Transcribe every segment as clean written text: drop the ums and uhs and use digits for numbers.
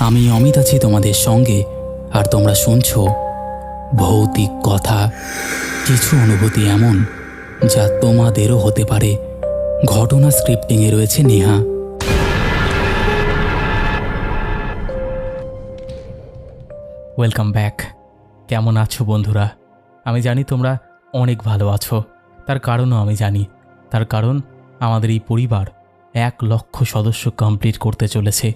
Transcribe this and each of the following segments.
আমি অমিত আছি তোমাদের সঙ্গে, আর তোমরা শুনছো ভৌতিক কথা। কিছু অনুভূতি এমন যা তোমাদেরও হতে পারে। ঘটনা স্ক্রিপ্টিংয়ে রয়েছে নেহা। Welcome back. কেমন আছো বন্ধুরা? আমি জানি তোমরা অনেক ভালো আছো। তার কারণও আমি জানি। তার কারণ আমাদের এই পরিবার 1,00,000 সদস্য কমপ্লিট করতে চলেছে।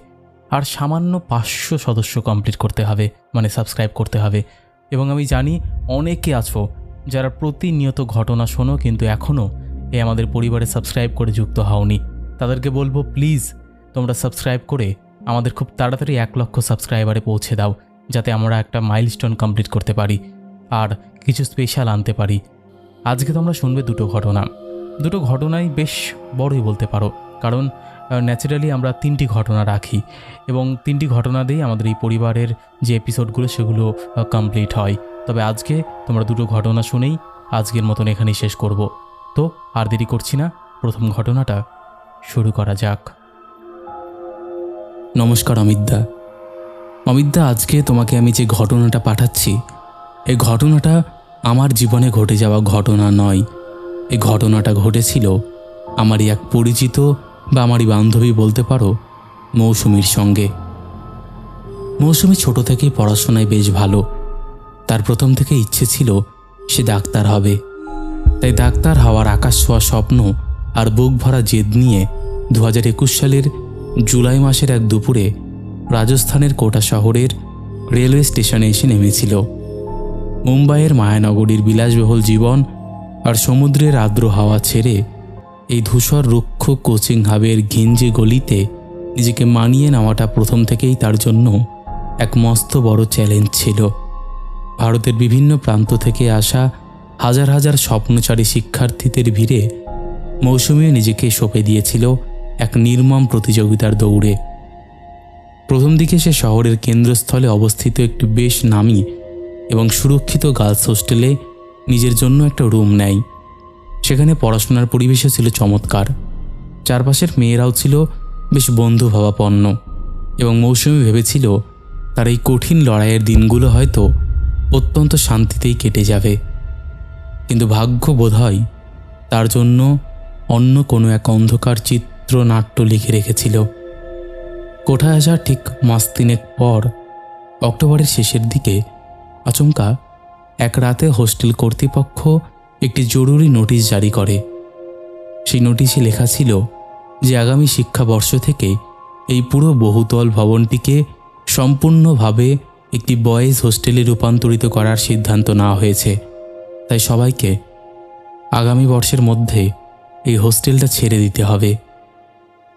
আর সামান্য 500 সদস্য কমপ্লিট করতে হবে, মানে সাবস্ক্রাইব করতে হবে। এবং আমি জানি অনেকে আছো যারা প্রতিনিয়ত ঘটনা শোনো, কিন্তু এখনও এই আমাদের পরিবারে সাবস্ক্রাইব করে যুক্ত হওনি। তাদেরকে বলবো প্লিজ তোমরা সাবস্ক্রাইব করে আমাদের খুব তাড়াতাড়ি 1,00,000 সাবস্ক্রাইবারে পৌঁছে দাও, যাতে আমরা একটা মাইলস্টোন কমপ্লিট করতে পারি আর কিছু স্পেশাল আনতে পারি। আজকে তোমরা শুনবে দুটো ঘটনাই বেশ বড়ই বলতে পারো, কারণ ন্যাচারালি আমরা 3টি ঘটনা রাখি এবং 3টি ঘটনা দিয়েই আমাদের এই পরিবারের যে এপিসোডগুলো সেগুলো কমপ্লিট হয়। তবে আজকে তোমরা দুটো ঘটনা শুনেই আজকের মতন এখানেই শেষ করব। তো আর দেরি করছি না, প্রথম ঘটনাটা শুরু করা যাক। নমস্কার অমিতদা, আজকে তোমাকে আমি যে ঘটনাটা পাঠাচ্ছি, এই ঘটনাটা আমার জীবনে ঘটে যাওয়া ঘটনা নয়। এই ঘটনাটা ঘটেছিল আমারই এক পরিচিত বা আমারই বান্ধবী বলতে পারো, মৌসুমীর সঙ্গে। মৌসুমী ছোট থেকেই পড়াশোনায় বেশ ভালো। তার প্রথম থেকে ইচ্ছে ছিল সে ডাক্তার হবে। তাই ডাক্তার হওয়ার আকাশ ছোঁয়া স্বপ্ন আর বুক ভরা জেদ নিয়ে 2021 সালের জুলাই মাসের এক দুপুরে রাজস্থানের কোটা শহরের রেলওয়ে স্টেশনে এসে নেমেছিল। মুম্বাইয়ের মায়ানগরীর বিলাসবহুল জীবন আর সমুদ্রের আর্দ্র হাওয়া ছেড়ে এই ধূসর রুক্ষ কোচিং হাবের ঘিঞ্জি গলিতে নিজেকে মানিয়ে নেওয়াটা প্রথম থেকেই তার জন্য এক মস্ত বড় চ্যালেঞ্জ ছিল। ভারতের বিভিন্ন প্রান্ত থেকে আসা হাজার হাজার স্বপ্নচারী শিক্ষার্থীদের ভিড়ে মৌসুমীও নিজেকে সঁপে দিয়েছিল এক নির্মম প্রতিযোগিতার দৌড়ে। প্রথম দিকে সে শহরের কেন্দ্রস্থলে অবস্থিত একটি বেশ নামী এবং সুরক্ষিত গার্লস হোস্টেলে নিজের জন্য একটা রুম নেয়। সেখানে পড়াশোনার পরিবেশও ছিল চমৎকার। চারপাশের মেয়েরাও ছিল বেশ বন্ধুভাবাপন্ন এবং মৌসুমী ভেবেছিল তার এই কঠিন লড়াইয়ের দিনগুলো হয়তো অত্যন্ত শান্তিতেই কেটে যাবে। কিন্তু ভাগ্য বোধহয় তার জন্য অন্য কোনো এক অন্ধকার চিত্রনাট্য লিখে রেখেছিল। কোঠায় আসার ঠিক মাস 3 পর অক্টোবরের শেষের দিকে আচমকা এক রাতে হোস্টেল কর্তৃপক্ষ একটি জরুরি নোটিশ জারি করে। সেই নোটিশে লেখা ছিল যে আগামী শিক্ষাবর্ষ থেকে এই পুরো বহুতল ভবনটিকে সম্পূর্ণভাবে একটি বয়েজ হোস্টেলে রূপান্তরিত করার সিদ্ধান্ত নেওয়া হয়েছে। তাই সবাইকে আগামী বর্ষের মধ্যে এই হোস্টেলটা ছেড়ে দিতে হবে।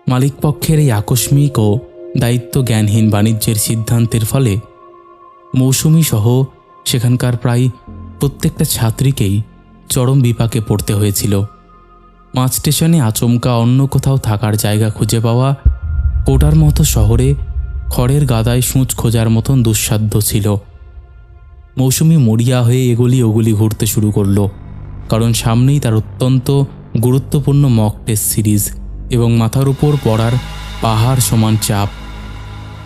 মালিকপক্ষের এই আকস্মিক ও দায়িত্ব জ্ঞানহীন বাণিজ্যের সিদ্ধান্তের ফলে মৌসুমী সহ সেখানকার প্রায় প্রত্যেকটা ছাত্রীকেই চরম বিপাকে পড়তে হয়েছিল। মাঝ স্টেশনে আচমকা অন্য কোথাও থাকার জায়গা খুঁজে পাওয়া কোটার মতো শহরে খড়ের গাদায় সূঁচ খোঁজার মতন দুঃসাধ্য ছিল। মৌসুমী মরিয়া হয়ে এগুলি ওগুলি ঘুরতে শুরু করলো, কারণ সামনেই তার অত্যন্ত গুরুত্বপূর্ণ মক টেস্ট সিরিজ এবং মাথার উপর পড়ার পাহাড় সমান চাপ।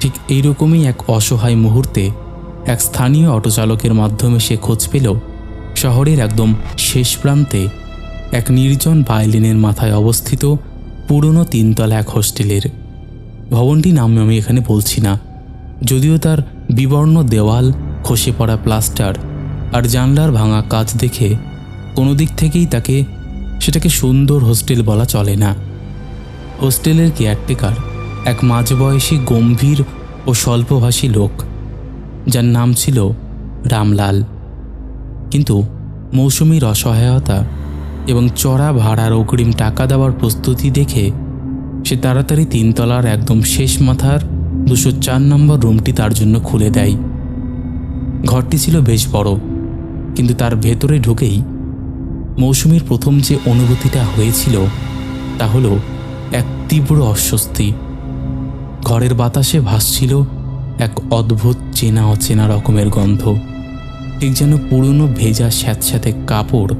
ঠিক এইরকমই এক অসহায় মুহূর্তে এক স্থানীয় অটোচালকের মাধ্যমে সে খোঁজ পেল শহরের একদম শেষ প্রান্তে এক নির্জন বায়োলিনের মাথায় অবস্থিত পুরনো 3তলা এক হোস্টেলের। ভবনটি নাম আমি এখানে বলছি না, যদিও তার বিবর্ণ দেওয়াল, খসে পড়া প্লাস্টার আর জানলার ভাঙা কাচ দেখে কোনো দিক থেকেই সেটাকে সুন্দর হোস্টেল বলা চলে না। হোস্টেলের কেয়ারটেকার এক মাঝবয়সী গম্ভীর ও স্বল্পভাষী লোক, যার নাম ছিল রামলাল। কিন্তু মৌসুমীর অসহায়তা এবং চড়া ভাড়ার অগ্রিম টাকা দেওয়ার প্রস্তুতি দেখে সে তাড়াতাড়ি 3তলার একদম শেষ মাথার 204 নম্বর রুমটি তার জন্য খুলে দেয়। ঘরটি ছিল বেশ বড়, কিন্তু তার ভেতরে ঢুকেই মৌসুমীর প্রথম যে অনুভূতিটা হয়েছিল তা হলো এক তীব্র অস্বস্তি। ঘরের বাতাসে ভাসছিল এক অদ্ভুত চেনা অচেনা রকমের গন্ধ, ঠিক যেন পুরনো ভেজা স্যাঁতস্যাঁতে কাপড়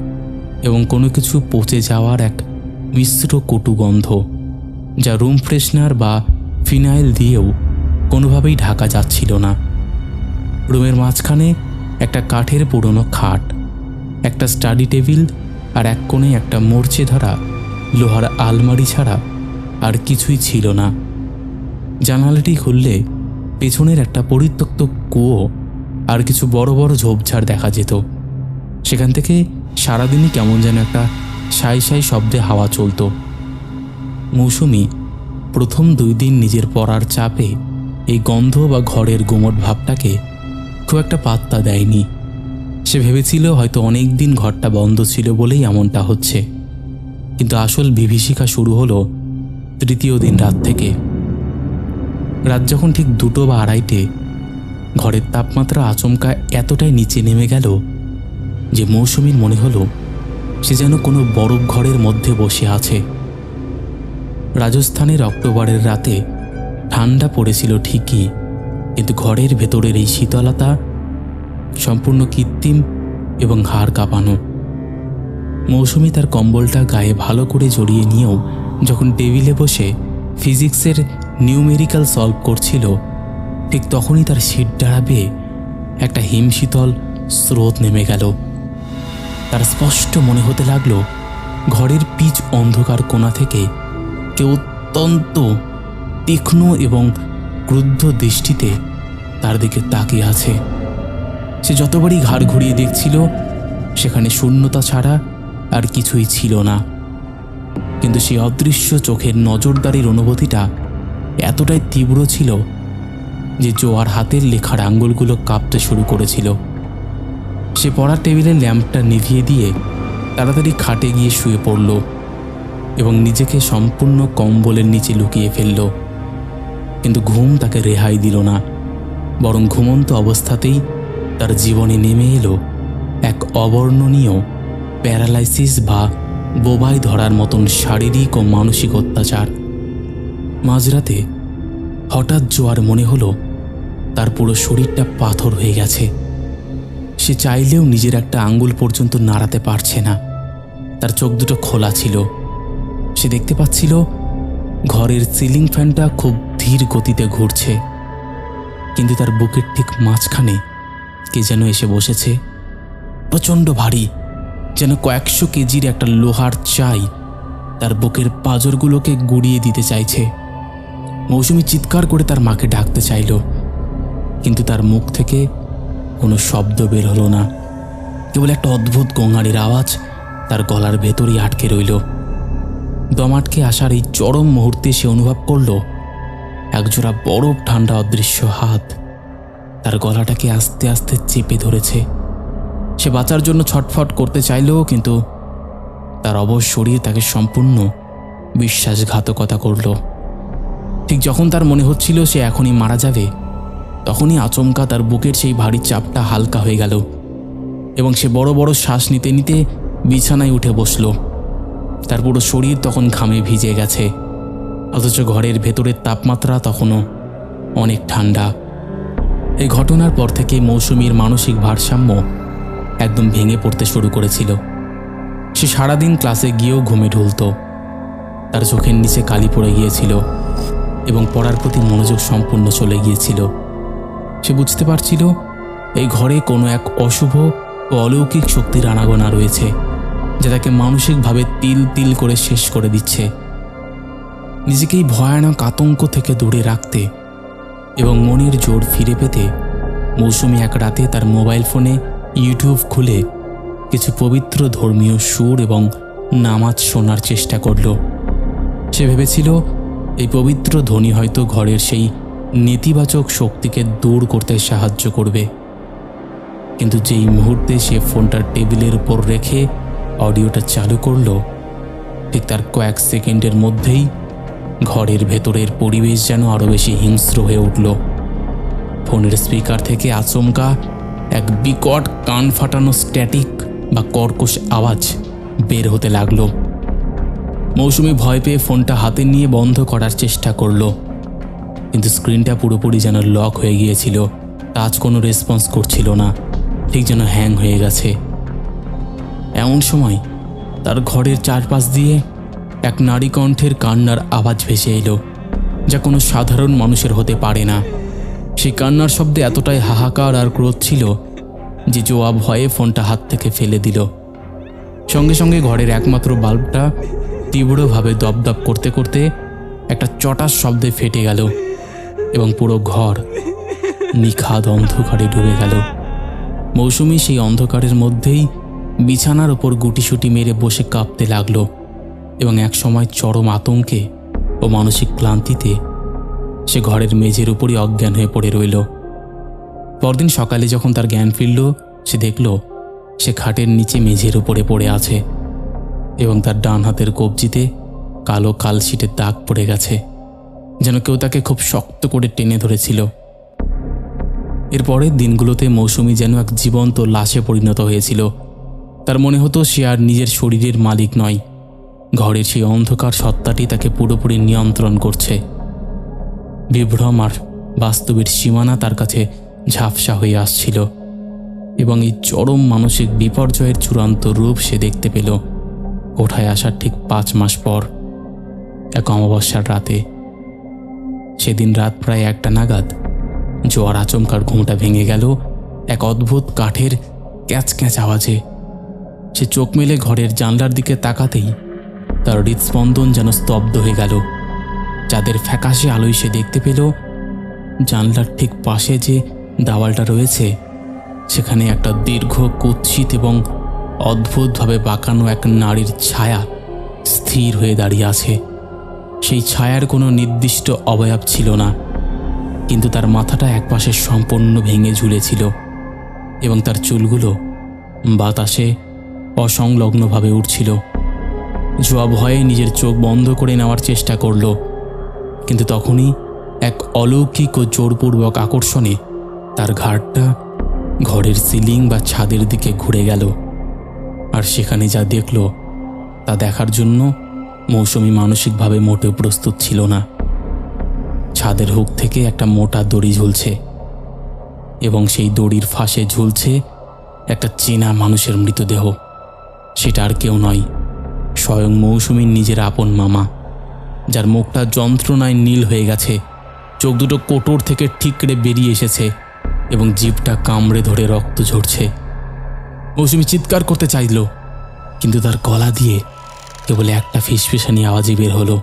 এবং কোনো কিছু পচে যাওয়ার এক মিশ্র কটু গন্ধ, যা রুম ফ্রেশনার বা ফিনাইল দিয়েও কোনোভাবেই ঢাকা যাচ্ছিল না। রুমের মাঝখানে একটা কাঠের পুরনো খাট, একটা স্টাডি টেবিল আর এক কোণে একটা মরচে ধরা লোহার আলমারি ছাড়া আর কিছুই ছিল না। জানালাটি খুললে পেছনের একটা পরিত্যক্ত কুয়ো আর কিছু বড় বড় ঝোপঝাড় দেখা যেত। সেখান থেকে সারাদিনই কেমন যেন একটা সাই সাই শব্দে হাওয়া চলত। মৌসুমি প্রথম 2 দিন নিজের পড়ার চাপে এই গন্ধ বা ঘরের গুমট ভাবটাকে খুব একটা পাত্তা দেয়নি। সে ভেবেছিল হয়তো অনেক দিন ঘরটা বন্ধ ছিল বলেই এমনটা হচ্ছে। কিন্তু আসল বিভীষিকা শুরু হলো 3য় দিন রাত থেকে। রাত যখন ঠিক 2টো বা 2:30টে, ঘরের তাপমাত্রা আচমকা এতটাই নিচে নেমে গেল যে মৌসুমীর মনে হলো সে যেন কোনো বরফ ঘরের মধ্যে বসে আছে। রাজস্থানের অক্টোবরের রাতে ঠান্ডা পড়েছিল ঠিকই, কিন্তু ঘরের ভেতরের এই শীতলতা সম্পূর্ণ কৃত্রিম এবং হাড় কাঁপানো। মৌসুমী তার কম্বলটা গায়ে ভালো করে জড়িয়ে নিয়েও যখন টেবিলে বসে ফিজিক্সের নিউমেরিক্যাল সলভ করছিল, ঠিক তখনই তার শীত ডাড়াবে একটা হিমশীতল স্রোত নেমে গেল। তার স্পষ্ট মনে হতে লাগলো ঘরের পিচ অন্ধকার কোণা থেকে কেউ অত্যন্ত তীক্ষ্ণ এবং ক্রুদ্ধ দৃষ্টিতে তার দিকে তাকিয়ে আছে। সে যতবারই ঘাড় ঘুরিয়ে দেখছিল সেখানে শূন্যতা ছাড়া আর কিছুই ছিল না। কিন্তু সেই অদৃশ্য চোখের নজরদারির অনুভূতিটা এতটাই তীব্র ছিল যে জোয়ার হাতের লেখার আঙ্গুলগুলো কাঁপতে শুরু করেছিল। সে পড়ার টেবিলের ল্যাম্পটা নিভিয়ে দিয়ে তাড়াতাড়ি খাটে গিয়ে শুয়ে পড়ল এবং নিজেকে সম্পূর্ণ কম্বলের নিচে লুকিয়ে ফেলল। কিন্তু ঘুম তাকে রেহাই দিল না, বরং ঘুমন্ত অবস্থাতেই তার জীবনে নেমে এলো এক অবর্ণনীয় প্যারালাইসিস বা বোবায় ধরার মতন শারীরিক ও মানসিক অত্যাচার। মাঝরাতে হঠাৎ জোয়ার মনে হলো তার পুরো শরীরটা পাথর হয়ে গেছে। সে চাইলেও নিজের একটা আঙ্গুল পর্যন্ত নাড়াতে পারছে না। তার চোখ দুটো খোলা ছিল। সে দেখতে পাচ্ছিল ঘরের সিলিং ফ্যানটা খুব ধীর গতিতে ঘুরছে, কিন্তু তার বুকের ঠিক মাঝখানে কে যেন এসে বসেছে, প্রচণ্ড ভারী, যেন কয়েকশো কেজির একটা লোহার চাই তার বুকের পাঁজরগুলোকে গুড়িয়ে দিতে চাইছে। মৌসুমী চিৎকার করে তার মাকে ডাকতে চাইল, কিন্তু তার মুখ থেকে কোনো শব্দ বের হলো না। কেবল একটা অদ্ভুত গোঙানির আওয়াজ তার গলার ভেতরেই আটকে রইল। দম আটকে আসার এই চরম মুহূর্তে সে অনুভব করল একজোড়া বরফ ঠান্ডা অদৃশ্য হাত তার গলাটাকে আস্তে আস্তে চেপে ধরেছে। সে বাঁচার জন্য ছটফট করতে চাইল, কিন্তু তার অবশ শরীর তাকে সম্পূর্ণ বিশ্বাসঘাতকতা করল। ঠিক যখন তার মনে হচ্ছিল সে এখনই মারা যাবে, তখনই আচমকা তার বুকের সেই ভারী চাপটা হালকা হয়ে গেল এবং সে বড় বড় শ্বাস নিতে নিতে বিছানায় উঠে বসল। তার পুরো শরীর তখন ঘামে ভিজে গেছে, অথচ ঘরের ভেতরের তাপমাত্রা তখনও অনেক ঠান্ডা। এই ঘটনার পর থেকে মৌসুমীর মানসিক ভারসাম্য একদম ভেঙে পড়তে শুরু করেছিল। সে সারাদিন ক্লাসে গিয়েও ঘুমে ঢুলত। তার চোখের নিচে কালি পড়ে গিয়েছিল এবং পড়ার প্রতি মনোযোগ সম্পূর্ণ চলে গিয়েছিল। সে বুঝতে পারছিল এই ঘরে কোনো এক অশুভ ও অলৌকিক শক্তির আনাগোনা রয়েছে, যা তাকে মানসিকভাবে তিল তিল করে শেষ করে দিচ্ছে। নিজেকেই ভয়ানক আতঙ্ক থেকে দূরে রাখতে এবং মনের জোর ফিরে পেতে মৌসুমী এক রাতে তার মোবাইল ফোনে ইউটিউব খুলে কিছু পবিত্র ধর্মীয় সুর এবং নামাজ শোনার চেষ্টা করল। সে ভেবেছিল এই পবিত্র ধ্বনি হয়তো ঘরের সেই নেতিবাচক শক্তিকে দূর করতে সাহায্য করবে। কিন্তু যেই মুহূর্তে সে ফোনটার টেবিলের উপর রেখে অডিওটা চালু করল, ঠিক তার কয়েক সেকেন্ডের মধ্যেই ঘরের ভেতরের পরিবেশ যেন আরও বেশি হিংস্র হয়ে উঠল। ফোনের স্পিকার থেকে আচমকা এক বিকট কান ফাটানো স্ট্যাটিক বা কর্কশ আওয়াজ বের হতে লাগল। মৌসুমী ভয় পেয়ে ফোনটা হাতে নিয়ে বন্ধ করার চেষ্টা করল, কিন্তু স্ক্রিনটা পুরোপুরি যেন লক হয়ে গিয়েছিল। টাচ কোনো রেসপন্স করছিল না, ঠিক যেন হ্যাং হয়ে গেছে। এমন সময় তার ঘরের চারপাশ দিয়ে এক নারী কণ্ঠের কান্নার আওয়াজ ভেসে এলো, যা কোনো সাধারণ মানুষের হতে পারে না। সেই কান্নার শব্দে এতটাই হাহাকার আর ক্রোধ ছিল যে জোয়া ভয়ে ফোনটা হাত থেকে ফেলে দিল। সঙ্গে সঙ্গে ঘরের একমাত্র বাল্বটা তীব্রভাবে দপদপ করতে করতে একটা চটাস শব্দে ফেটে গেল এবং পুরো ঘর নিখাদ অন্ধকারে ডুবে গেল। মৌসুমী সেই অন্ধকারের মধ্যেই বিছানার ওপর গুটিসুটি মেরে বসে কাঁপতে লাগলো এবং একসময় চরম আতঙ্কে ও মানসিক ক্লান্তিতে সে ঘরের মেঝের উপরই অজ্ঞান হয়ে পড়ে রইল। পরদিন সকালে যখন তার জ্ঞান ফিরল, সে দেখল সে খাটের নিচে মেঝের উপরে পড়ে আছে এবং তার ডান হাতের কবজিতে কালো কালশিটের দাগ পড়ে গেছে, যেন কেউ তাকে খুব শক্ত করে টেনে ধরেছিল। এর পরের দিনগুলোতে মৌসুমী যেন এক জীবন্ত লাশে পরিণত হয়েছিল। তার মনে হতো সে আর নিজের শরীরের মালিক নয়, ঘরের সেই অন্ধকার সত্তাটি তাকে পুরোপুরি নিয়ন্ত্রণ করছে। বিভ্রম আর বাস্তবের সীমানা তার কাছে ঝাপসা হয়ে আসছিল এবং এই চরম মানসিক বিপর্যয়ের চূড়ান্ত রূপ সে দেখতে পেল কোঠায় আসার ঠিক 5 মাস পর, এক অমাবস্যার রাতে। সেদিন রাত প্রায় 1টা নাগাদ জোয়ার আচমকার ঘুমটা ভেঙে গেল এক অদ্ভুত কাঠের ক্যাচ ক্যাচ আওয়াজে। সে চোখ মেলে ঘরের জানলার দিকে তাকাতেই তার হৃদস্পন্দন যেন স্তব্ধ হয়ে গেল। চাঁদের ফ্যাকাশে আলোয় সে দেখতে পেল জানলার ঠিক পাশে যে দেওয়ালটা রয়েছে সেখানে একটা দীর্ঘ, কুৎসিত এবং অদ্ভুতভাবে বাঁকানো এক নারীর ছায়া স্থির হয়ে দাঁড়িয়ে আছে। সেই ছায়ার কোনো নির্দিষ্ট অবয়ব ছিল না, কিন্তু তার মাথাটা একপাশে সম্পূর্ণ ভেঙে ঝুলেছিল এবং তার চুলগুলো বাতাসে অসংলগ্নভাবে উঠছিল। জোয়া ভয়ে নিজের চোখ বন্ধ করে নেওয়ার চেষ্টা করল, কিন্তু তখনই এক অলৌকিক ও জোরপূর্বক আকর্ষণে তার ঘাড়টা ঘরের সিলিং বা ছাদের দিকে ঘুরে গেল। আর সেখানে যা দেখল তা দেখার জন্য মৌসুমী মানসিকভাবে মোটেও প্রস্তুত ছিল না। ছাদের হুক থেকে একটা মোটা দড়ি ঝুলছে এবং সেই দড়ির ফাঁসে ঝুলছে একটা চেনা মানুষের মৃতদেহ। সেটা আর কেউ নয়, স্বয়ং মৌসুমীর নিজের আপন মামা, যার মুখটা যন্ত্রণায় নীল হয়ে গেছে, চোখ দুটো কোটর থেকে ঠিকরে বেরিয়ে এসেছে এবং জিভটা কামড়ে ধরে রক্ত ঝরছে। মৌসুমী চিৎকার করতে চাইল, কিন্তু তার গলা দিয়ে কেবল একটা ফিসফিসানি আওয়াজই বের হলো,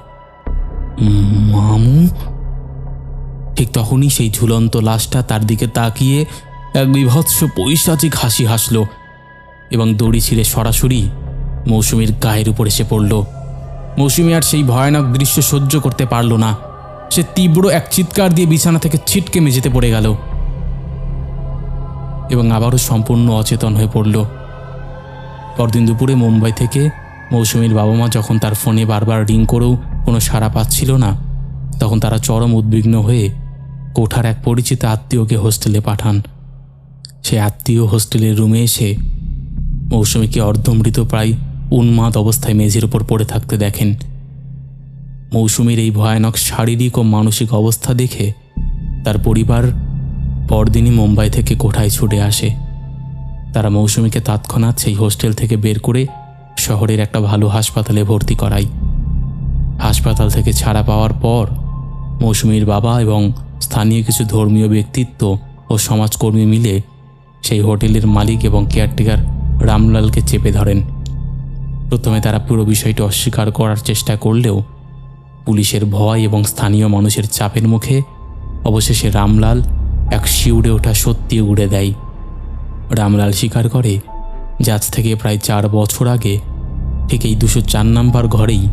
মামু। ঠিক তখনই সেই ঝুলন্ত লাশটা তার দিকে তাকিয়ে এক বিভৎস পৈশাচিক হাসি হাসল এবং দড়ি ছিঁড়ে সরাসরি মৌসুমীর গায়ের উপর এসে পড়ল। মৌসুমী আর সেই ভয়ানক দৃশ্য সহ্য করতে পারল না। সে তীব্র এক চিৎকার দিয়ে বিছানা থেকে ছিটকে মেঝেতে পড়ে গেল এবং আবারও সম্পূর্ণ অচেতন হয়ে পড়ল। পরদিন দুপুরে মুম্বাই থেকে মৌসুমীর বাবা মা যখন তার ফোনে বারবার রিং করেও কোনো সাড়া পাচ্ছিল না, তখন তারা চরম উদ্বিগ্ন হয়ে কোঠার এক পরিচিত আত্মীয়কে হোস্টেলে পাঠান। সে আত্মীয় হোস্টেলের রুমে এসে মৌসুমীকে অর্ধমৃত, প্রায় উন্মাদ অবস্থায় মেঝের উপর পড়ে থাকতে দেখেন। মৌসুমীর এই ভয়ানক শারীরিক ও মানসিক অবস্থা দেখে তার পরিবার পরদিনই মুম্বাই থেকে কোঠায় ছুটে আসে। তারা মৌসুমীকে তৎক্ষণাৎ সেই হোস্টেল থেকে বের করে শহরের একটা ভালো হাসপাতালে ভর্তি করায়। হাসপাতাল থেকে ছাড়া পাওয়ার পর মৌসুমীর বাবা এবং স্থানীয় কিছু ধর্মীয় ব্যক্তিত্ব ও সমাজকর্মী মিলে সেই হোটেলের মালিক এবং কেয়ারটেকার রামলালকে চেপে ধরেন। প্রথমে তারা পুরো বিষয়টি অস্বীকার করার চেষ্টা করলেও পুলিশের ভয় এবং স্থানীয় মানুষের চাপের মুখে অবশেষে রামলাল এক শিউরে ওঠা সত্যি উড়ে দেয়। রামলাল স্বীকার করে যে আজ থেকে প্রায় 4 বছর আগে ঠিক এই 204 নম্বর ঘরেই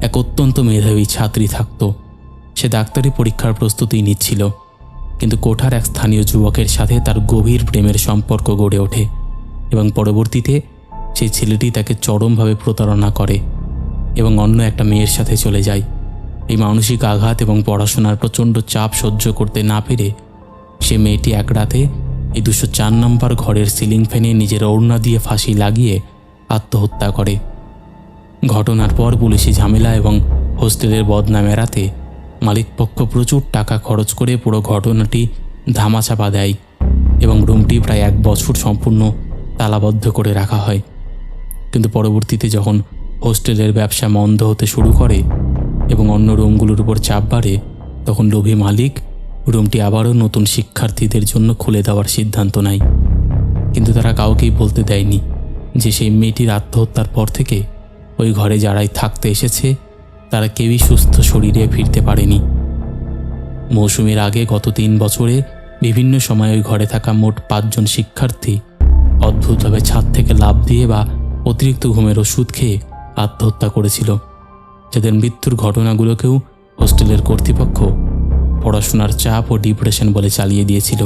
এক অত্যন্ত মেধাবী ছাত্রী থাকত। সে ডাক্তারি পরীক্ষার প্রস্তুতি নিচ্ছিল, কিন্তু কোঠার এক স্থানীয় যুবকের সাথে তার গভীর প্রেমের সম্পর্ক গড়ে ওঠে এবং পরবর্তীতে সেই ছেলেটি তাকে চরমভাবে প্রতারণা করে এবং অন্য একটা মেয়ের সাথে চলে যায়। এই মানসিক আঘাত এবং পড়াশোনার প্রচণ্ড চাপ সহ্য করতে না পেরে সে মেয়েটি এক রাতে এই 204 নম্বর ঘরের সিলিং ফ্যানে নিজের ওড়না দিয়ে ফাঁসি লাগিয়ে আত্মহত্যা করে। ঘটনার পর পুলিশি ঝামেলা এবং হোস্টেলের বদনাম এড়াতে মালিকপক্ষ প্রচুর টাকা খরচ করে পুরো ঘটনাটি ধামাচাপা দেয় এবং রুমটি প্রায় 1 বছর সম্পূর্ণ তালাবদ্ধ করে রাখা হয়। কিন্তু পরবর্তীতে যখন হোস্টেলের ব্যবসা মন্দ হতে শুরু করে এবং অন্য রুমগুলোর উপর চাপ বাড়ে, তখন লোভী মালিক রুমটি আবারও নতুন শিক্ষার্থীদের জন্য খুলে দেওয়ার সিদ্ধান্ত নেয়। কিন্তু তারা কাউকেই বলতে দেয়নি যে সেই মেয়েটির আত্মহত্যার পর থেকে ওই ঘরে যারাই থাকতে এসেছে তারা কেউই সুস্থ শরীরে ফিরতে পারেনি। মৌসুমীর আগে গত 3 বছরে বিভিন্ন সময় ওই ঘরে থাকা মোট 5 জন শিক্ষার্থী অদ্ভুতভাবে ছাদ থেকে লাফ দিয়ে বা অতিরিক্ত ঘুমের ওষুধ খেয়ে আত্মহত্যা করেছিল, যাদের মৃত্যুর ঘটনাগুলোকেও হোস্টেলের কর্তৃপক্ষ পড়াশোনার চাপ ও ডিপ্রেশন বলে চালিয়ে দিয়েছিল।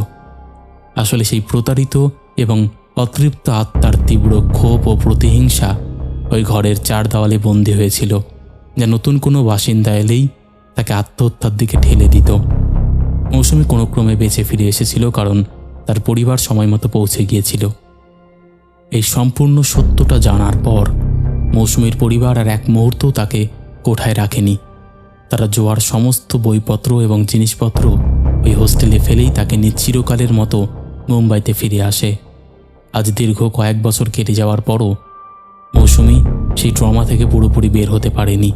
আসলে সেই প্রতারিত এবং অতৃপ্ত আত্মার তীব্র ক্ষোভ ও প্রতিহিংসা ওই ঘরের 4 দেওয়ালে বন্দী হয়েছিল, যা নতুন কোনো বাসিন্দা এলেই তাকে আত্মহত্যার দিকে ঠেলে দিত। মৌসুমী কোনো ক্রমে বেঁচে ফিরে এসেছিল কারণ তার পরিবার সময়মতো পৌঁছে গিয়েছিল। এই সম্পূর্ণ সত্যটা জানার পর মৌসুমীর পরিবার আর এক মুহূর্তও তাকে কোঠায় রাখেনি। তারা জোয়ার সমস্ত বইপত্র এবং জিনিসপত্র ওই হোস্টেলে ফেলেই তাকে নিজ চিরকালের মতো মুম্বাইতে ফিরে আসে। আজ দীর্ঘ কয়েক বছর কেটে যাওয়ার পরও মৌসুমী সেই ট্রমা থেকে পুরোপুরি বের হতে পারেনি।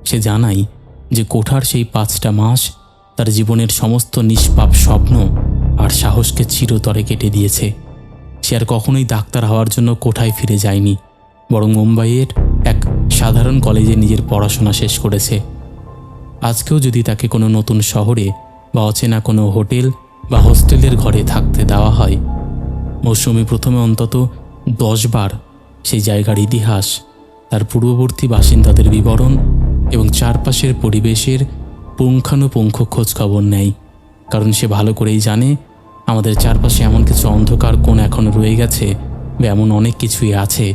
সে জানায় যে কোঠার সেই 5টা মাস তার জীবনের সমস্ত নিষ্পাপ স্বপ্ন আর সাহসকে চিরতরে কেটে দিয়েছে। সে আর কখনোই ডাক্তার হওয়ার জন্য কোঠায় ফিরে যায়নি, বরং মুম্বাইয়ের এক সাধারণ কলেজে নিজের পড়াশোনা শেষ করেছে। আজকেও যদি তাকে কোনো নতুন শহরে বা অচেনা কোনো হোটেল বা হোস্টেলের ঘরে থাকতে দেওয়া হয়, মৌসুমী প্রথমে অন্তত 10 বার সেই জায়গার ইতিহাস, তার পূর্ববর্তী বাসিন্দাদের বিবরণ এবং চারপাশের পরিবেশের পুঙ্খানুপুঙ্খ খোঁজখবর নেয়। কারণ সে ভালো করেই জানে আমাদের চারপাশে এমন কিছু অন্ধকার কোণ এখনও রয়ে গেছে বা এমন অনেক কিছুই আছে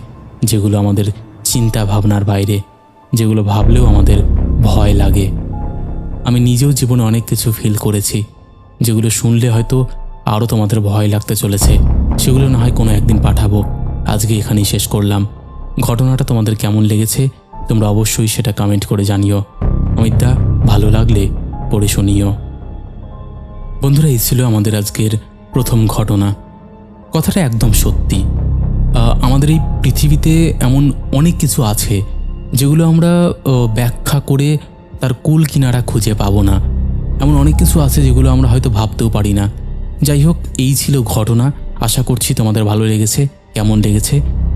যেগুলো আমাদের চিন্তা ভাবনার বাইরে, যেগুলো ভাবলেও আমাদের ভয় লাগে। আমি নিজেও জীবনে অনেক কিছু ফিল করেছি যেগুলো শুনলে হয়তো আরও তোমাদের ভয় লাগতে চলেছে। সেগুলো না হয় কোনো একদিন পাঠাবো, আজকে এখানেই শেষ করলাম। ঘটনাটা তোমাদের কেমন লেগেছে তোমরা অবশ্যই সেটা কমেন্ট করে জানিও। অমিতদা, ভালো লাগলে পড়ে শুনিও। বন্ধুরা, এই ছিল আমাদের আজকের প্রথম ঘটনা। কথাটা একদম সত্যি। আমাদের এই পৃথিবীতে এমন অনেক কিছু আছে যেগুলো আমরা ব্যাখ্যা করে তার কুল কিনারা খুঁজে পাবো না। এমন অনেক কিছু আছে যেগুলো আমরা হয়তো ভাবতেও পারি না। যাই হোক, এই ছিল ঘটনা। আশা করছি তোমাদের ভালো লেগেছে। কেমন লেগেছে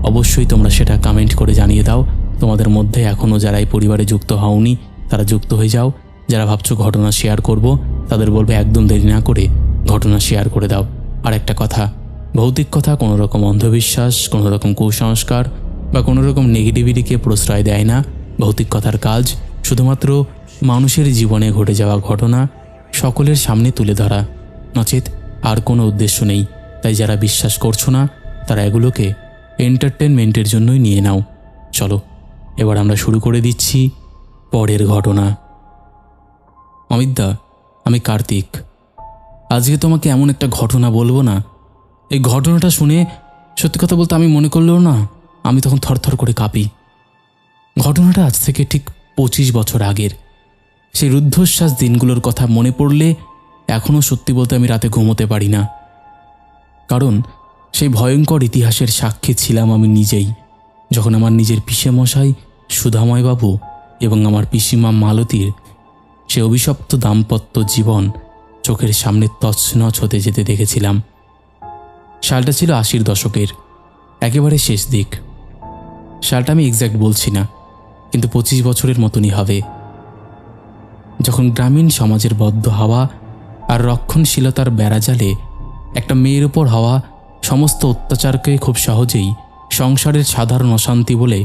অবশ্যই তোমরা সেটা কমেন্ট করে জানিয়ে দাও। তোমাদের মধ্যে এখনও যারা এই পরিবারে যুক্ত হওনি তারা যুক্ত হয়ে যাও। যারা ভাবছো ঘটনা শেয়ার করব, তাদের বলবে একদম দেরি না করে ঘটনা শেয়ার করে দাও। আর একটা কথা, ভৌতিক কথা কোনো রকম অন্ধবিশ্বাস, কোনো রকম কুসংস্কার বা কোনো রকম নেগেটিভিটিকে প্রশ্রয় দেয় না। ভৌতিক কথার কাজ শুধুমাত্র মানুষের জীবনে ঘটে যাওয়া ঘটনা সকলের সামনে তুলে ধরা, নচেত আর কোনো উদ্দেশ্য নেই। তাই যারা বিশ্বাস করছো না তারা এগুলোকে এন্টারটেনমেন্টের জন্যই নিয়ে নাও। চলো এবার আমরা শুরু করে দিচ্ছি পরের ঘটনা। অমিতদা, আমি কার্তিক। আজকে তোমাকে এমন একটা ঘটনা বলবো না, এই ঘটনাটা শুনে সত্যি কথা বলতে আমি মনে করলেও না আমি তখন থরথর করে কাঁপি। ঘটনাটা আজ থেকে ঠিক 25 বছর আগের। সেই রুদ্ধশ্বাস দিনগুলোর কথা মনে পড়লে এখনও সত্যি বলতে আমি রাতে ঘুমোতে পারি না। কারণ সেই ভয়ঙ্কর ইতিহাসের সাক্ষী ছিলাম আমি নিজেই, যখন আমার নিজের পিসেমশাই সুধাময়বাবু এবং আমার পিসিমা মালতীর সে অভিশপ্ত দাম্পত্য জীবন চোখের সামনে তছনছ হতে যেতে দেখেছিলাম। সালটা ছিল 80-র দশকের একেবারে শেষ দিক। সালটা আমি এক্স্যাক্ট বলছি না, কিন্তু 25 বছরের মতনই হবে, যখন গ্রামীণ সমাজের বদ্ধ হাওয়া আর রক্ষণশীলতার বেড়াজালে একটা মেয়ের ওপর হওয়া সমস্ত অত্যাচারকে খুব সহজেই সংসারের সাধারণ অশান্তি বলে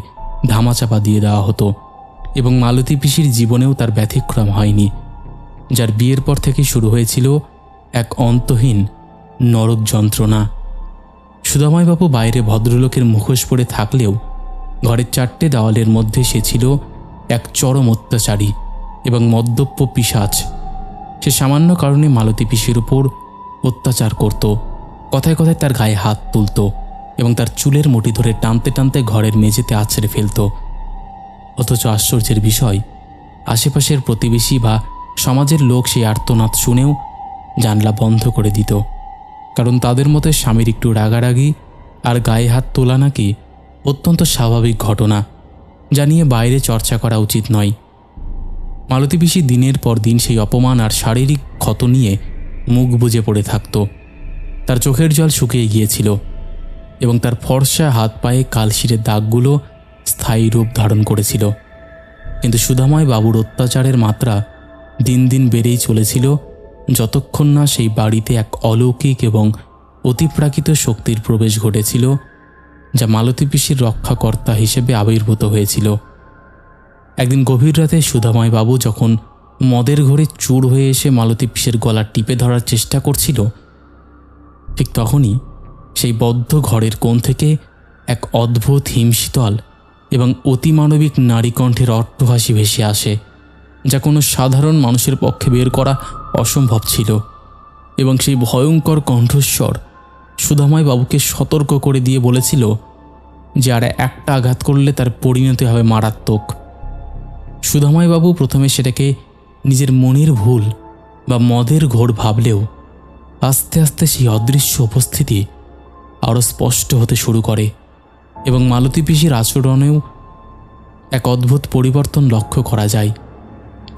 ধামাচাপা দিয়ে দেওয়া হতো। এবং মালতী পিসির জীবনেও তার ব্যতিক্রম হয়নি, যার বিয়ের পর থেকে শুরু হয়েছিল এক অন্তহীন নরক যন্ত্রণা। সুধাময়বাবু বাইরে ভদ্রলোকের মুখোশ পরে থাকলেও ঘরের 4টে দেওয়ালের মধ্যে সে ছিল এক চরম অত্যাচারী এবং মদ্যপ্য পিশাচ। সে সামান্য কারণে মালতী পিসির উপর অত্যাচার করত, কথায় কথায় তার গায়ে হাত তুলত এবং তার চুলের মুঠি ধরে টানতে টানতে ঘরের মেঝেতে আছড়ে ফেলত। অথচ আশ্চর্যের বিষয়, আশেপাশের প্রতিবেশী বা সমাজের লোক সেই আর্তনাদ শুনেও জানলা বন্ধ করে দিত, কারণ তাদের মতে স্বামীর একটু রাগারাগি আর গায়ে হাত তোলা নাকি অত্যন্ত স্বাভাবিক ঘটনা, যা নিয়ে বাইরে চর্চা করা উচিত নয়। মালতী পিসি দিনের পর দিন সেই অপমান আর শারীরিক ক্ষত নিয়ে মুখ বুজে পড়ে থাকত। তার চোখের জল শুকিয়ে গিয়েছিল এবং তার ফর্সা হাত পায়ে কালশিরের দাগগুলো স্থায়ী রূপ ধারণ করেছিল। কিন্তু সুধাময় বাবুর অত্যাচারের মাত্রা দিন দিন বেড়েই চলেছিল, যতক্ষণ না সেই বাড়িতে এক অলৌকিক এবং অতিপ্রাকৃত শক্তির প্রবেশ ঘটেছিল, যা মালতী পিসির রক্ষাকর্তা হিসেবে আবির্ভূত হয়েছিল। একদিন গভীর রাতে সুধাময় বাবু যখন মদের ঘরে চুর হয়ে এসে মালতী পিসির গলা টিপে ধরার চেষ্টা করছিল, ঠিক তখনই সেই বদ্ধ ঘরের কোণ থেকে এক অদ্ভুত হিমশীতল এবং অতিমানবিক নারীকণ্ঠের অট্টহাসি ভেসে আসে, যা কোনো সাধারণ মানুষের পক্ষে বের করা অসম্ভব ছিল। এবং সেই ভয়ঙ্কর কণ্ঠস্বর সুধাময় বাবুকে সতর্ক করে দিয়ে বলেছিল যে আর একটা আঘাত করলে তার পরিণতি হবে মারাত্মক। সুধাময় বাবু প্রথমে সেটাকে নিজের মনের ভুল বা মদের ঘোর ভাবলেও আস্তে আস্তে সেই অদৃশ্য উপস্থিতি আরও স্পষ্ট হতে শুরু করে এবং মালতী পিসির আচরণেও এক অদ্ভুত পরিবর্তন লক্ষ্য করা যায়।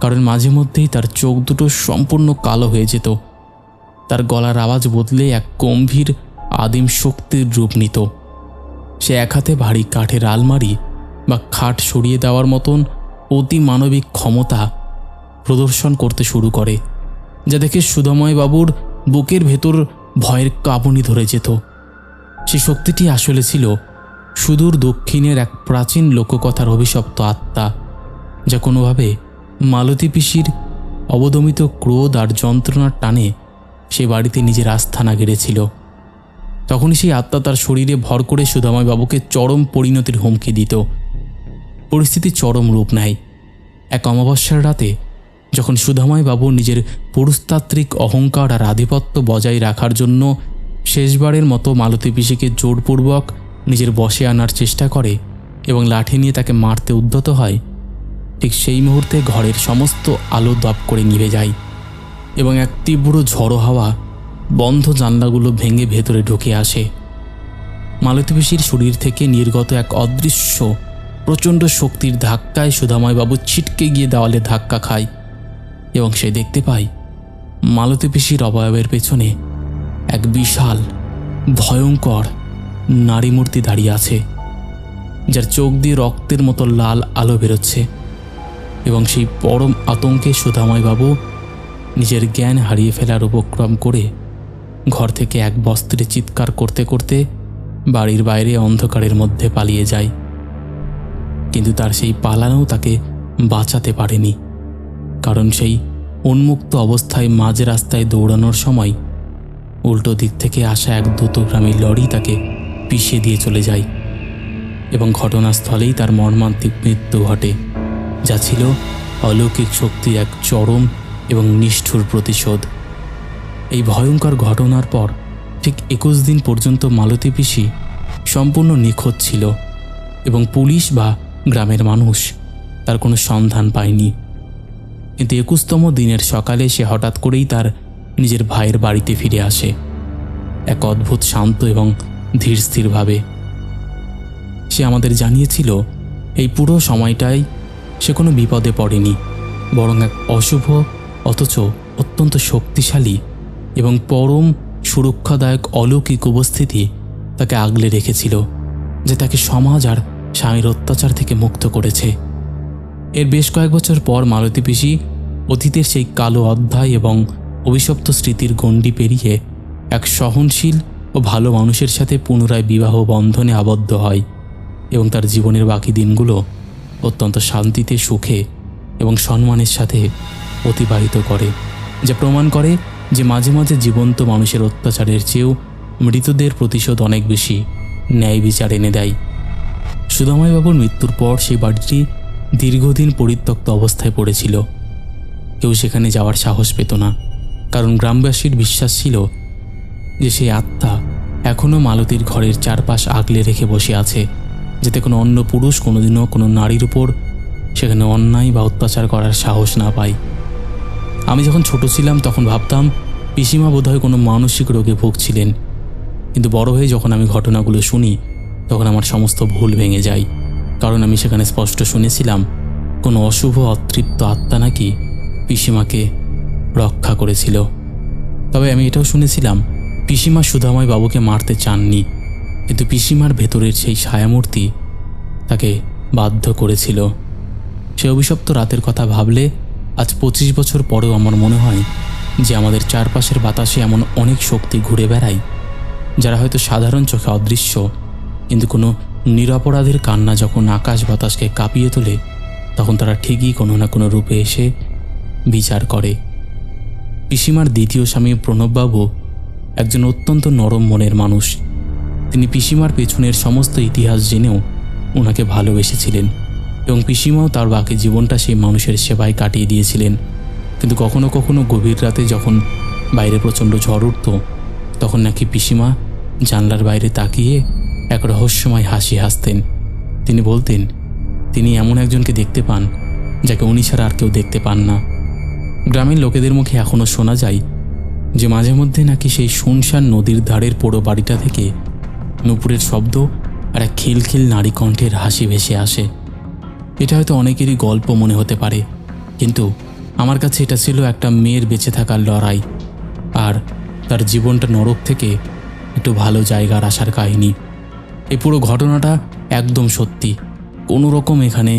কারণ মাঝে মধ্যেই তার চোখ দুটো সম্পূর্ণ কালো হয়ে যেত, তার গলার আওয়াজ বদলে এক গম্ভীর আদিম শক্তির রূপ নিত। সে এক হাতে ভারী কাঠের আলমারি বা খাট সরিয়ে দেওয়ার মতন অতি মানবিক ক্ষমতা প্রদর্শন করতে শুরু করে, যা দেখে সুধাময় বাবুর বুকের ভেতর ভয়ের কাঁপুনি ধরে যেত। সে শক্তিটি আসলে ছিল সুদূর দক্ষিণের এক প্রাচীন লোককথার অভিশপ্ত আত্মা, যা কোনোভাবে মালতী পিসির অবদমিত ক্রোধ আর যন্ত্রণার টানে সে বাড়িতে নিজের আস্থানা গেড়েছিল। তখনই সেই আত্মা তার শরীরে ভর করে সুধাময় বাবুকে চরম পরিণতির হুমকি দিত। পরিস্থিতি চরম রূপ নেয়। এক অমাবস্যার রাতে যখন সুধাময় বাবু নিজের পুরুষতাত্ত্বিক অহংকার আর আধিপত্য বজায় রাখার জন্য শেষবারের মতো মালতী পিসিকে জোরপূর্বক নিজের বশে আনার চেষ্টা করে এবং লাঠি নিয়ে তাকে মারতে উদ্যত হয়, ঠিক সেই মুহূর্তে ঘরের সমস্ত আলো দপ করে নিভে যায় এবং এক তীব্র ঝড়ো হাওয়া বন্ধ জানলাগুলো ভেঙে ভেতরে ঢুকে আসে। মালতী পিসির শরীর থেকে নির্গত এক অদৃশ্য প্রচণ্ড শক্তির ধাক্কায় সুধাময় বাবু ছিটকে গিয়ে দেওয়ালে ধাক্কা খায় এবং সে দেখতে পায় মালতী পিসির অবয়বের পেছনে এক বিশাল ভয়ঙ্কর নারী মূর্তি দাঁড়িয়ে আছে, যার চোখ দিয়ে রক্তের মতো লাল আলো বেরোচ্ছে। এবং সেই পরম আতঙ্কে সুধাময় বাবু নিজের জ্ঞান হারিয়ে ফেলার উপক্রম করে ঘর থেকে এক বস্ত্রে চিৎকার করতে করতে বাড়ির বাইরে অন্ধকারের মধ্যে পালিয়ে যায়। কিন্তু তার সেই পালানো তাকে বাঁচাতে পারেনি, কারণ সেই উন্মুক্ত অবস্থায় মাঝ রাস্তায় দৌড়ানোর সময় উল্টো দিক থেকে আসা এক দ্রুতগামী লরি তাকে পিষে দিয়ে চলে যায় এবং ঘটনাস্থলেই তার মর্মান্তিক মৃত্যু ঘটে, যা ছিল অলৌকিক শক্তির এক চরম এবং নিষ্ঠুর প্রতিশোধ। এই ভয়ঙ্কর ঘটনার পর ঠিক 21 দিন পর্যন্ত মালতী পিসি সম্পূর্ণ নিখোঁজ ছিল এবং পুলিশ বা গ্রামের মানুষ তার কোনো সন্ধান পায়নি। কিন্তু 21তম দিনের সকালে সে হঠাৎ করেই তার নিজের ভাইয়ের বাড়িতে ফিরে আসে, এক অদ্ভুত শান্ত এবং ধীর স্থিরভাবে। সে আমাদের জানিয়েছিল এই পুরো সময়টায় সে কোনো বিপদে পড়েনি, বরং এক অশুভ অথচ অত্যন্ত শক্তিশালী এবং পরম সুরক্ষাদায়ক অলৌকিক উপস্থিতি তাকে আগলে রেখেছিল, যে তাকে সমাজ আর স্বামীর অত্যাচার থেকে মুক্ত করেছে। এর বেশ কয়েক বছর পর মালতী পিসি অতীতের সেই কালো অধ্যায় এবং অভিশপ্ত স্মৃতির গণ্ডি পেরিয়ে এক সহনশীল ও ভালো মানুষের সাথে পুনরায় বিবাহ বন্ধনে আবদ্ধ হয় এবং তার জীবনের বাকি দিনগুলো অত্যন্ত শান্তিতে, সুখে এবং সম্মানের সাথে অতিবাহিত করে, যা প্রমাণ করে যে মাঝে মাঝে জীবন্ত মানুষের অত্যাচারের চেয়েও মৃতদের প্রতিশোধ অনেক বেশি ন্যায় বিচার এনে দেয়। সুধাময় বাবুর মৃত্যুর পর সেই বাড়িটি দীর্ঘদিন পরিত্যক্ত অবস্থায় পড়েছিল। কেউ সেখানে যাওয়ার সাহস পেত না, কারণ গ্রামবাসীর বিশ্বাস ছিল যে সেই আত্মা এখনও মালতীর ঘরের চারপাশ আগলে রেখে বসে আছে, যাতে কোনো অন্য পুরুষ কোনোদিনও কোনো নারীর উপর সেখানে অন্যায় বা অত্যাচার করার সাহস না পায়। আমি যখন ছোট ছিলাম তখন ভাবতাম পিসিমা বোধহয় কোনো মানসিক রোগে ভুগছিলেন, কিন্তু বড় হয়ে যখন আমি ঘটনাগুলো শুনি তখন আমার সমস্ত ভুল ভেঙে যায়, কারণ আমি সেখানে স্পষ্ট শুনেছিলাম কোনো অশুভ অতৃপ্ত আত্মা নাকি পিসিমাকে রক্ষা করেছিল। তবে আমি এটাও শুনেছিলাম পিসিমা সুধাময় বাবুকে মারতে চাননি, কিন্তু পিসিমার ভেতরের সেই ছায়ামূর্তি তাকে বাধ্য করেছিল। সে অভিশপ্ত রাতের কথা ভাবলে আজ 25 বছর পরেও আমার মনে হয় যে আমাদের চারপাশের বাতাসে এমন অনেক শক্তি ঘুরে বেড়ায় যারা হয়তো সাধারণ চোখে অদৃশ্য, কিন্তু কোনো নিরপরাধের কান্না যখন আকাশ বাতাসকে কাঁপিয়ে তোলে তখন তারা ঠিকই কোনো না কোনো রূপে এসে বিচার করে। পিসিমার দ্বিতীয় স্বামী প্রণববাবু একজন অত্যন্ত নরম মনের মানুষ। তিনি পিসিমার পেছনের সমস্ত ইতিহাস জেনেও ওনাকে ভালোবেসেছিলেন এবং পিসিমাও তার বাকি জীবনটা সেই মানুষের সেবায় কাটিয়ে দিয়েছিলেন। কিন্তু কখনো কখনো গভীর রাতে যখন বাইরে প্রচণ্ড ঝড় উঠত তখন নাকি পিসিমা জানলার বাইরে তাকিয়ে এক রহস্যময় হাসি হাসতেন। তিনি বলতেন তিনি এমন একজনকে দেখতে পান যাকে উনি ছাড়া আর কেউ দেখতে পান না। গ্রামের লোকেদের মুখে এখনও শোনা যায় যে মাঝে মধ্যে নাকি সেই শুনশান নদীর ধারের পোড়ো বাড়িটা থেকে নুপুরের শব্দ আর এক খিলখিল নারী কণ্ঠের হাসি ভেসে আসে। এটা হয়তো অনেকেরই গল্প মনে হতে পারে, কিন্তু আমার কাছে এটা ছিল একটা মেয়ের বেঁচে থাকার লড়াই আর তার জীবনটা নরক থেকে একটু ভালো জায়গার আসার কাহিনী। এই পুরো ঘটনাটা একদম সত্যি, কোনো রকম এখানে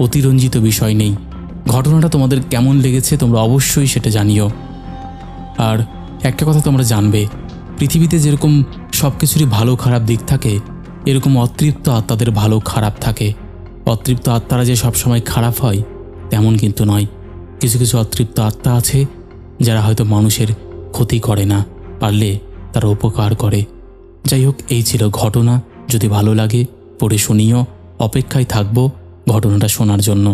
অতিরঞ্জিত বিষয় নেই। ঘটনাটা তোমাদের কেমন লেগেছে তোমরা অবশ্যই সেটা জানিও। আর একটা কথা তোমরা জানবে, পৃথিবীতে যেরকম সব কিছুরই ভালো খারাপ দিক থাকে, এরকম অতৃপ্ত আত্মাদের ভালো খারাপ থাকে। অতৃপ্ত আত্মারা যে সবসময় খারাপ হয় তেমন কিন্তু নয়। কিছু কিছু অতৃপ্ত আত্মা আছে যারা হয়তো মানুষের ক্ষতি করে না, পারলে তারা উপকার করে। যাই হোক, এই ছিল ঘটনা। যদি ভালো লাগে পড়ে শুনিও, অপেক্ষায় থাকবো ঘটনাটা শোনার জন্য।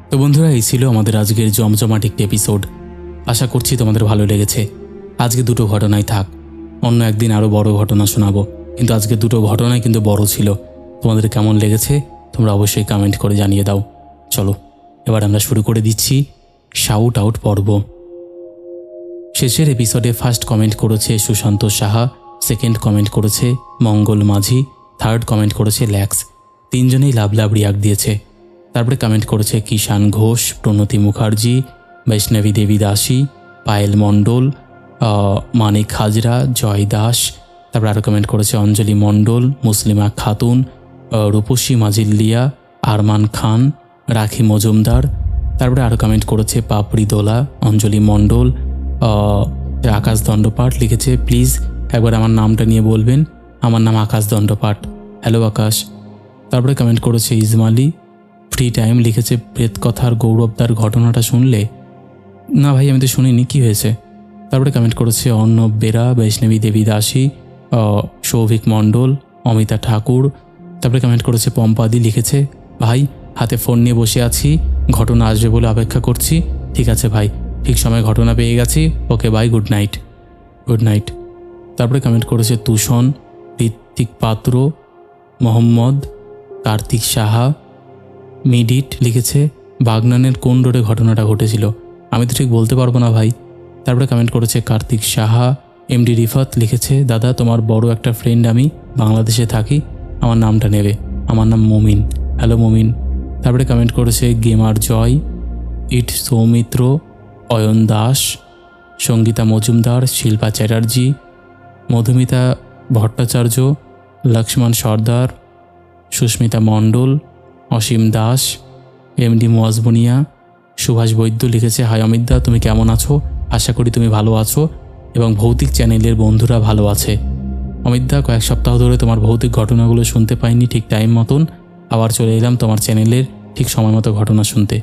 তো বন্ধুরা, এই ছিল আমাদের আজকের জমজমাট একটি এপিসোড। আশা করছি তোমাদের ভালো লেগেছে। আজকে দুটো ঘটনাই থাক, অন্য একদিন আরও বড় ঘটনা শোনাবো, কিন্তু আজকে দুটো ঘটনাই কিন্তু বড় ছিল। তোমাদের কেমন লেগেছে তোমরা অবশ্যই কমেন্ট করে জানিয়ে দাও। চলো এবার আমরা শুরু করে দিচ্ছি শাউট আউট পর্ব। শেষের এপিসোডে ফার্স্ট কমেন্ট করেছে সুশান্ত সাহা, সেকেন্ড কমেন্ট করেছে মঙ্গল মাঝি, থার্ড কমেন্ট করেছে ল্যাক্স। তিনজনেই লাভ লাভ রিয়াক্ট দিয়েছে। তারপরে কমেন্ট করেছে কিষান ঘোষ, প্রণতি মুখার্জি, বৈষ্ণবী দেবী দাসী, পায়েল মণ্ডল, মানিক হাজরা, জয় দাস। তারপরে আরও কমেন্ট করেছে অঞ্জলি মণ্ডল, মুসলিমা খাতুন, রূপসী মাজিল্লিয়া, আরমান খান, রাখি মজুমদার। তারপরে আরও কমেন্ট করেছে পাপড়ি দোলা, অঞ্জলি মণ্ডল, আকাশ দণ্ডপাঠ লিখেছে প্লিজ একবার আমার নামটা নিয়ে বলবেন, আমার নাম আকাশ দণ্ডপাঠ। হ্যালো আকাশ। তারপরে কমেন্ট করেছে ইজমালি, ফ্রি টাইম লিখেছে প্রেতকথার গৌরবদার ঘটনাটা শুনলে? না ভাই, আমি তো শুনিনি, কী হয়েছে? তারপরে কমেন্ট করেছে অর্ণব বেরা, বৈষ্ণবী দেবী দাসী, সৌভিক মণ্ডল, অমিতা ঠাকুর। তারপরে কমেন্ট করেছে পম্পাদি, লিখেছে ভাই হাতে ফোন নিয়ে বসে আছি, ঘটনা আসবে বলে অপেক্ষা করছি। ঠিক আছে ভাই, ঠিক সময় ঘটনা পেয়ে গেছি, okay bye, good night. Good night. তারপরে কমেন্ট করেছে তুষণ, ঋত্বিক পাত্র, মোহাম্মদ, কার্তিক সাহা, মিডিট লিখেছে বাগনানের কোন রোডে ঘটনাটা ঘটেছিল? আমি তো ঠিক বলতে পারবো না ভাই। তারপরে কমেন্ট করেছে কার্তিক সাহা, এমডি রিফাত লিখেছে দাদা তোমার বড় একটা ফ্রেন্ড, আমি বাংলাদেশে থাকি, আমার নামটা নেবে, আমার নাম মমিন। হ্যালো মমিন। তারপরে কমেন্ট করেছে গেমার জয়, ইট সৌমিত্র, অয়ন দাস, সঙ্গীতা মজুমদার, শিল্পা চ্যাটার্জি, মধুমিতা ভট্টাচার্য, লক্ষ্মণ সর্দার, সুস্মিতা মণ্ডল, অসীম দাস, এমডি মোয়াজবুনিয়া, সুভাষ বৈদ্য লিখেছে হাই অমিতদা, তুমি কেমন আছো? আশা করি তুমি ভালো আছো এবং ভৌতিক চ্যানেলের বন্ধুরা ভালো আছে। অমিতদা, কয়েক সপ্তাহ ধরে তোমার ভৌতিক ঘটনাগুলো শুনতে পাইনি ঠিক টাইম মতন, আবার চলে এলাম তোমার চ্যানেলের ঠিক সময় মতো ঘটনা শুনতে।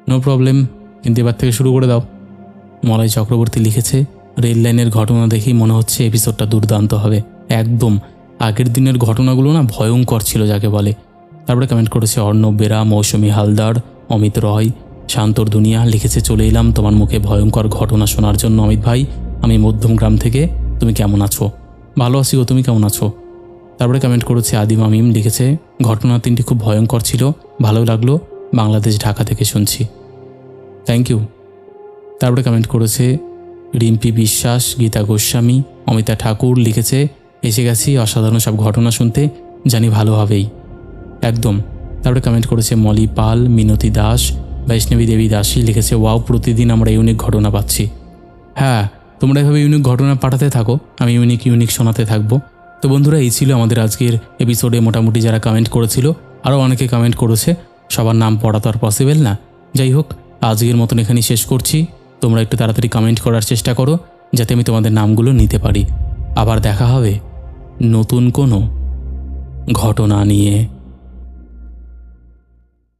নো প্রবলেম, কিন্তু এবার থেকে শুরু করে দাও। মলয় চক্রবর্তী লিখেছে রেল লাইনের ঘটনা দেখেই মনে হচ্ছে এপিসোডটা দুর্দান্ত হবে, একদম আগের দিনের ঘটনাগুলো না ভয়ঙ্কর ছিল যাকে বলে। তারপরে কমেন্ট করেছে অর্ণব বেরা, মৌসুমী হালদার, অমিত রয়, শান্তর দুনিয়া লিখেছে চলে এলাম তোমার মুখে ভয়ঙ্কর ঘটনা শোনার জন্য অমিত ভাই, আমি মধ্যমগ্রাম থেকে, তুমি কেমন আছো? ভালো আছি গো, তুমি কেমন আছো? তারপরে কমেন্ট করেছে আদিম আমিম, লিখেছে ঘটনা তিনটি খুব ভয়ঙ্কর ছিল, ভালো লাগলো, বাংলাদেশ ঢাকা থেকে শুনছি, থ্যাংক ইউ। তারপরে কমেন্ট করেছে রিম্পি বিশ্বাস, গীতা গোস্বামী, অমিতা ঠাকুর লিখেছে এসে গেছি অসাধারণ সব ঘটনা শুনতে, জানি ভালো হবেই, একদম তারপরে কমেন্ট করেছে মলি পাল, মিনতি দাস, বৈষ্ণবী দেবী দাসী লিখেছে ওয়াও, প্রতিদিন আমরা ইউনিক ঘটনা পাচ্ছি। হ্যাঁ, তোমরা এভাবে ইউনিক ঘটনা পাঠাতে থাকো, আমি ইউনিক শোনাতে থাকবো। তো বন্ধুরা, এই ছিল আমাদের আজকের এপিসোডে মোটামুটি যারা কমেন্ট করেছিল। আরও অনেকে কমেন্ট করেছে, সবার নাম পড়া তো আর পসিবল না। যাই হোক, আজকের মতন এখানেই শেষ করছি। তোমরা একটু তাড়াতাড়ি কমেন্ট করার চেষ্টা করো যাতে আমি তোমাদের নামগুলো নিতে পারি। আবার দেখা হবে নতুন কোনো ঘটনা নিয়ে।